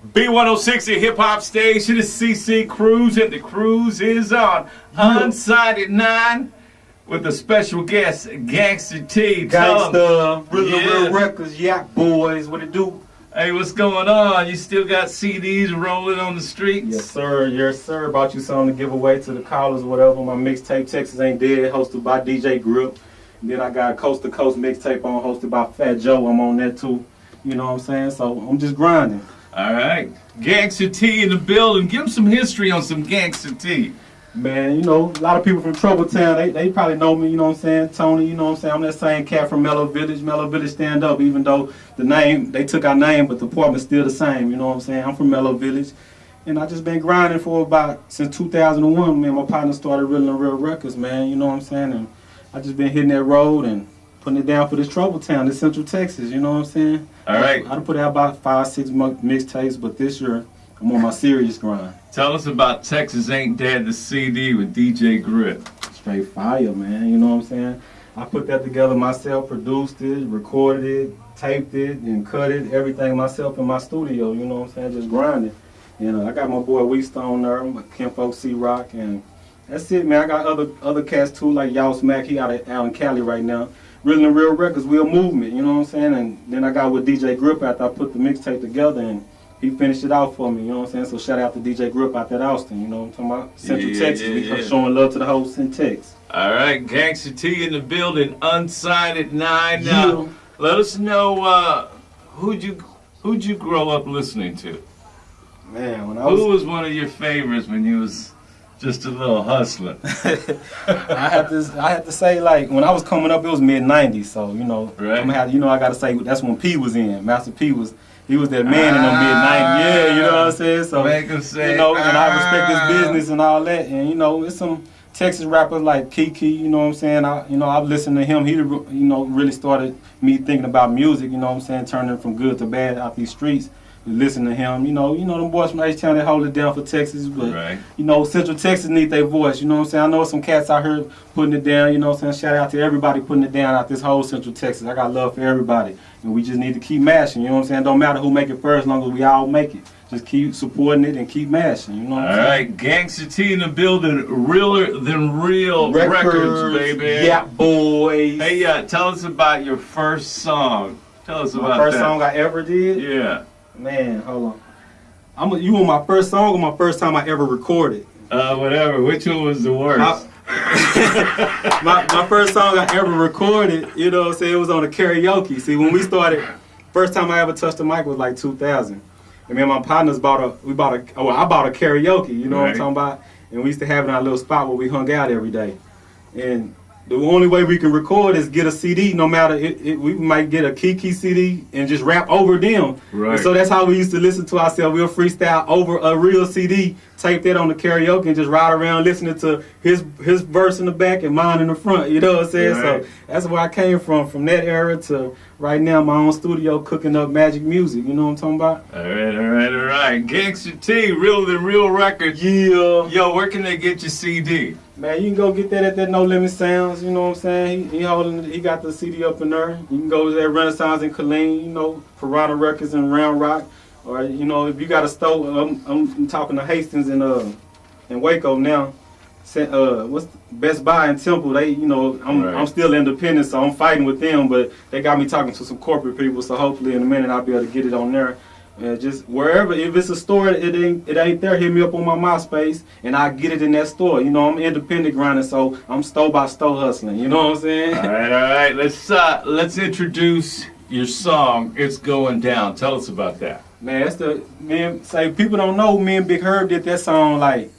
B106, the hip hop station, is CC Cruise, and the cruise is on. Unsighted 9 with a special guest, Gangsta T. Gangsta, real records, Yak Boys, what it do? Hey, what's going on? You still got CDs rolling on the streets? Yes, sir. Brought you something to give away to the callers or whatever. My mixtape, Texas Ain't Dead, hosted by DJ Grip. And then I got a Coast to Coast mixtape on, hosted by Fat Joe. I'm on that too. You know what I'm saying? So I'm just grinding. All right. Gangsta T in the building. Give them some history on some Gangsta T. Man, you know, a lot of people from Troubletown, they probably know me, you know what I'm saying? Tony, you know what I'm saying? I'm that same cat from Mellow Village stand up, even though the name, they took our name, but the apartment's still the same, you know what I'm saying? I'm from Mellow Village, and I just been grinding for since 2001, man. My partner started reeling real records, man, you know what I'm saying? And I just been hitting that road and putting it down for this Troubletown, this Central Texas, you know what I'm saying? All right. I done put out about 5-6 mixtapes, but this year, I'm on my serious grind. Tell us about Texas Ain't Dead, the CD with DJ Grip. Straight fire, man. You know what I'm saying? I put that together myself, produced it, recorded it, taped it, and cut it, everything myself in my studio. You know what I'm saying? Just grinding. You know, I got my boy Weestone there, Kinfolk C-Rock, and that's it, man. I got other cats too, like Y'all Smack. He out in Cali right now. Real records, we a movement. You know what I'm saying? And then I got with DJ Grip after I put the mixtape together, and he finished it out for me, you know what I'm saying? So shout out to DJ Grip out there Austin, you know what I'm talking about? Central Texas, we showing love to the whole Centex. All right, Gangsta T in the building, Unsighted 9. Now, let us know who'd you grow up listening to? Man, who was one of your favorites when you was just a little hustler? I had to say, like, when I was coming up, it was mid-90s, so, you know, right. I got to say, that's when P was in. Master P he was that man in the mid-90s. Yeah, you know what I'm saying? So, make him say, you know, and I respect his business and all that. And, you know, it's some Texas rappers like Kiki, you know what I'm saying? I've listened to him. He, you know, really started me thinking about music, you know what I'm saying? Turning from good to bad out these streets. Listen to him, you know them boys from H-Town, they hold it down for Texas, but, right. You know, Central Texas need their voice, you know what I'm saying? I know some cats out here putting it down, you know what I'm saying? Shout out to everybody putting it down out this whole Central Texas. I got love for everybody, and we just need to keep mashing, you know what I'm saying? Don't matter who make it first, as long as we all make it. Just keep supporting it and keep mashing, you know what I'm saying? All right, Gangsta T in the building, realer than real records, baby. Yeah, boys. Hey, tell us about your first song. Tell us about that. My first song I ever did? Yeah. Man, hold on. You want my first song or my first time I ever recorded? Whatever. Which one was the worst? My first song I ever recorded, you know what I'm saying, it was on a karaoke. See, when we started, first time I ever touched the mic was like 2000. And me and my partners I bought a karaoke, you know what I'm talking about? And we used to have it in our little spot where we hung out every day. And the only way we can record is get a CD, no matter, we might get a Kiki CD and just rap over them. Right. And so that's how we used to listen to ourselves. We'll freestyle over a real CD, tape that on the karaoke, and just ride around listening to his verse in the back and mine in the front. You know what I'm saying? Right. So that's where I came from that era to right now, my own studio cooking up magic music. You know what I'm talking about? All right. Gangsta T, realer than real records. Yeah. Yo, where can they get your CD? Man, you can go get that at that No Limit Sounds, you know what I'm saying? He got the CD up in there. You can go to that Renaissance in Killeen, you know, Piranha Records in Round Rock. Or, you know, if you got a store, I'm talking to Hastings in Waco now. What's Best Buy in Temple? They, you know, I'm still independent, so I'm fighting with them, but they got me talking to some corporate people, so hopefully in a minute I'll be able to get it on there. Just wherever, if it's a store, it ain't there, hit me up on my MySpace, and I get it in that store. You know, I'm independent grinding, so I'm store by store hustling. You know what I'm saying? All right. Let's introduce your song. It's Going Down. Tell us about that. Man, people don't know. Me and Big Herb did that song like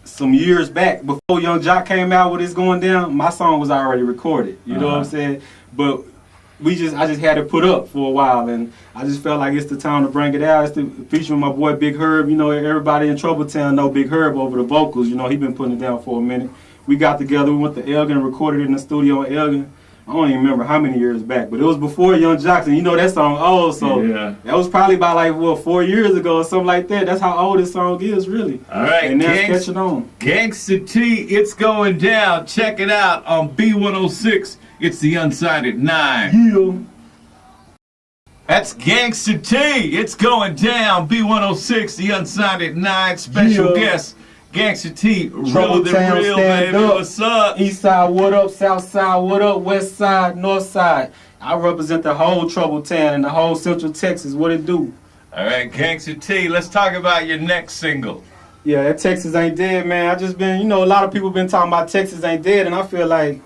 some years back before Young Jock came out with It's Going Down. My song was already recorded. You know what I'm saying? But I just had it put up for a while, and I just felt like it's the time to bring it out. It's the featuring my boy Big Herb. You know, everybody in Troubletown know Big Herb over the vocals. You know, he been putting it down for a minute. We got together, we went to Elgin and recorded it in the studio in Elgin. I don't even remember how many years back, but it was before Young Jackson. You know that song old, so that was probably about like 4 years ago or something like that. That's how old this song is, really. All right, and now it's catching on. Gangsta T, It's Going Down. Check it out on B106. It's the Unsighted 9. Yeah. That's Gangsta T. It's going down. B106, the Unsigned at 9. Special guest, Gangsta T. Realer than real, baby. Up. What's up? East side, what up? South side, what up? West side, north side. I represent the whole Trouble Town and the whole Central Texas. What it do? All right, Gangsta T. Let's talk about your next single. Yeah, that Texas Ain't Dead, man. I just been, a lot of people been talking about Texas Ain't Dead, and I feel like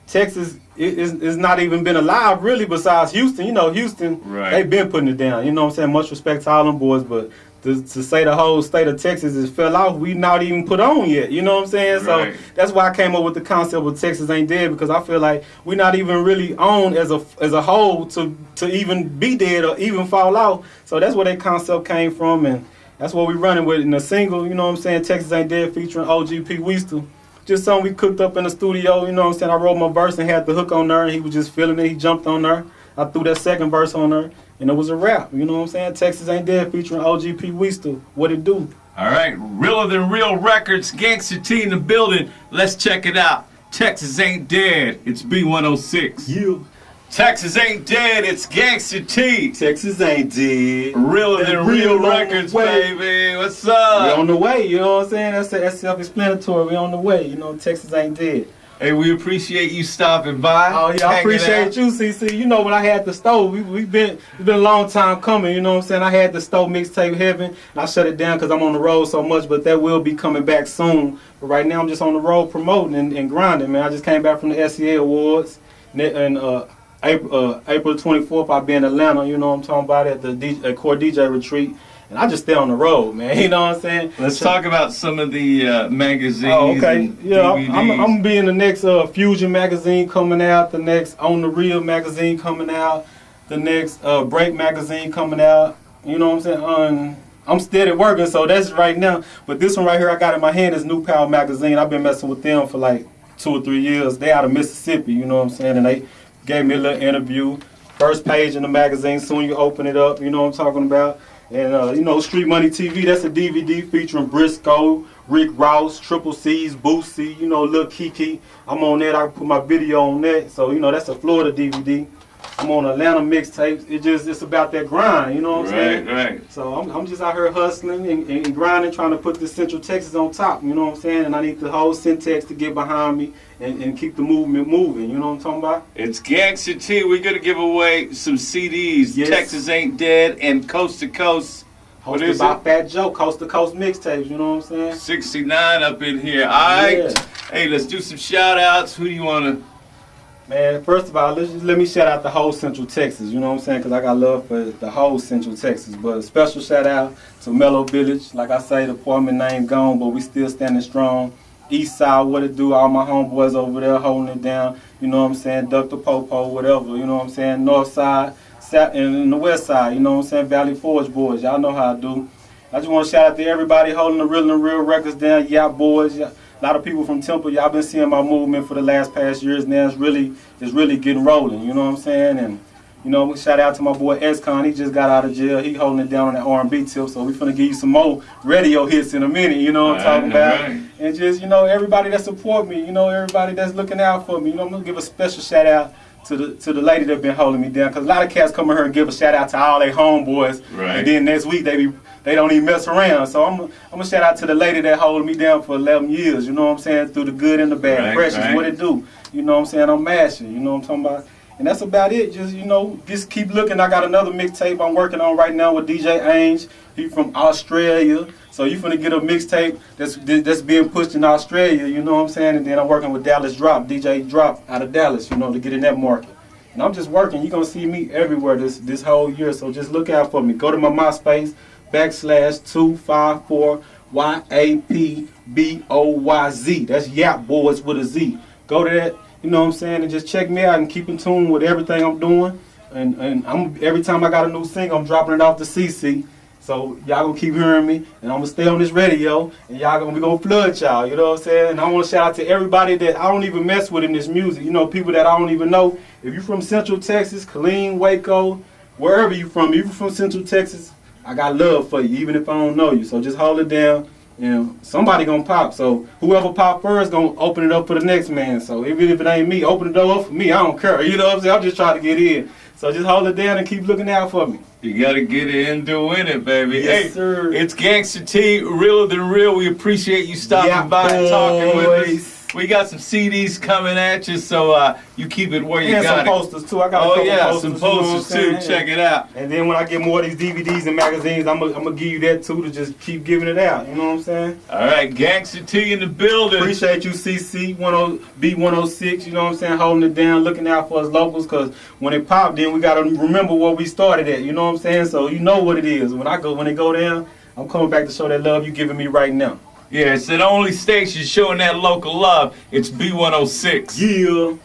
Texas is not even been alive really besides Houston. Houston, right. They been putting it down. You know what I'm saying? Much respect to all them boys, but to say the whole state of Texas is fell off, we not even put on yet. You know what I'm saying? Right. So that's why I came up with the concept of Texas Ain't Dead, because I feel like we not even really on as a whole to even be dead or even fall off. So that's where that concept came from, and that's what we running with in the single. You know what I'm saying? Texas Ain't Dead featuring OGP Weasel. Just something we cooked up in the studio. You know what I'm saying? I wrote my verse and had the hook on there, and he was just feeling it. He jumped on there. I threw that second verse on there, and it was a rap. You know what I'm saying? Texas Ain't Dead featuring OGP Weasel. What it do? All right, Realer Than Real Records, Gangsta T in the building. Let's check it out. Texas Ain't Dead. It's B106. Yeah. Texas Ain't Dead. It's Gangsta T. Texas Ain't Dead. Realer Than Real Records, baby. What's up? We on the way. You know what I'm saying? That's self-explanatory. We on the way. Texas Ain't Dead. Hey, we appreciate you stopping by. Oh yeah, I appreciate you, CC. When I had the stove, it's been a long time coming. You know what I'm saying? I had the stove mixtape Heaven, and I shut it down because I'm on the road so much. But that will be coming back soon. But right now, I'm just on the road promoting and grinding, man. I just came back from the SEA Awards, and April 24th, I'll be in Atlanta. You know what I'm talking about, at the Core DJ Retreat. And I just stay on the road, man. You know what I'm saying? Let's talk about some of the magazines. Oh, okay. And yeah, DVDs. I'm gonna be in the next Fusion magazine coming out, the next On the Real magazine coming out, the next Break magazine coming out. You know what I'm saying? I'm steady working, so that's right now. But this one right here I got in my hand is New Power magazine. I've been messing with them for like 2 or 3 years. They out of Mississippi, you know what I'm saying? And they gave me a little interview. First page in the magazine, soon you open it up, you know what I'm talking about. And, Street Money TV, that's a DVD featuring Briscoe, Rick Ross, Triple C's, Boosie, Lil Kiki. I'm on that. I can put my video on that. So, that's a Florida DVD. I'm on Atlanta mixtapes. It's about that grind, you know what I'm saying? Right. So I'm just out here hustling and grinding, trying to put the Central Texas on top, you know what I'm saying? And I need the whole Syntax to get behind me and keep the movement moving, you know what I'm talking about? It's Gangsta T. We're going to give away some CDs. Yes. Texas Ain't Dead and Coast to Coast. What is by it? Fat Joe, Coast to Coast mixtapes, you know what I'm saying? 69 up in here. All right. Yeah. Hey, let's do some shout outs. Who do you want to? Man, first of all, let me shout out the whole Central Texas, you know what I'm saying? Because I got love for the whole Central Texas. But a special shout out to Mellow Village. Like I say, the apartment name gone, but we still standing strong. East side, what it do, all my homeboys over there holding it down, you know what I'm saying? Dr. Popo, whatever, you know what I'm saying? North side, and the west side, you know what I'm saying? Valley Forge boys, y'all know how I do. I just want to shout out to everybody holding the Real and Real Records down, Yap boys. A lot of people from Temple, y'all been seeing my movement for the past years now. It's really getting rolling, you know what I'm saying? And shout out to my boy S-Con. He just got out of jail. He holding it down on that R&B tip. So we finna give you some more radio hits in a minute, you know what I'm talking about? Right. And just, everybody that support me, everybody that's looking out for me. I'm gonna give a special shout out to the lady that been holding me down. Cause a lot of cats come in here and give a shout out to all their homeboys. Right. And then next week they don't even mess around. So I'm gonna shout out to the lady that holding me down for 11 years, you know what I'm saying? Through the good and the bad. Right, Precious, right. what it do? You know what I'm saying? I'm mashing, you know what I'm talking about? And that's about it. Just keep looking. I got another mixtape I'm working on right now with DJ Ainge. He from Australia. So you finna get a mixtape that's being pushed in Australia, you know what I'm saying? And then I'm working with Dallas Drop, DJ Drop out of Dallas, to get in that market. And I'm just working. You're gonna see me everywhere this whole year. So just look out for me. Go to my MySpace, /254YAPBOYZ. That's Yap Boys with a Z. Go to that. You know what I'm saying? And just check me out and keep in tune with everything I'm doing. And every time I got a new single, I'm dropping it off to CC. So y'all gonna keep hearing me, and I'm gonna stay on this radio, and we gonna flood y'all, you know what I'm saying? And I wanna shout out to everybody that I don't even mess with in this music, people that I don't even know. If you from Central Texas, Killeen, Waco, wherever you from, if you from Central Texas, I got love for you, even if I don't know you. So just hold it down. Somebody gonna pop. So whoever pop first gonna open it up for the next man. So even if it ain't me, open the door up for me. I don't care. You know what I'm saying? I'm just trying to get in. So just hold it down and keep looking out for me. You gotta get into it, baby. Yes, hey, sir. It's Gangsta T, realer than real. We appreciate you stopping by and talking with us. We got some CDs coming at you, so you keep it where you got some it. posters too. I got a couple posters, some posters too. Check it out. And then when I get more of these DVDs and magazines, I'm gonna give you that too to just keep giving it out. You know what I'm saying? All right, Gangsta T in the building. Appreciate you, CC B106. You know what I'm saying? Holding it down, looking out for us locals, cause when it popped, then we gotta remember where we started at. You know what I'm saying? So you know what it is. When it go down, I'm coming back to show that love you giving me right now. Yeah, it's the only station showing that local love. It's B106. Yeah.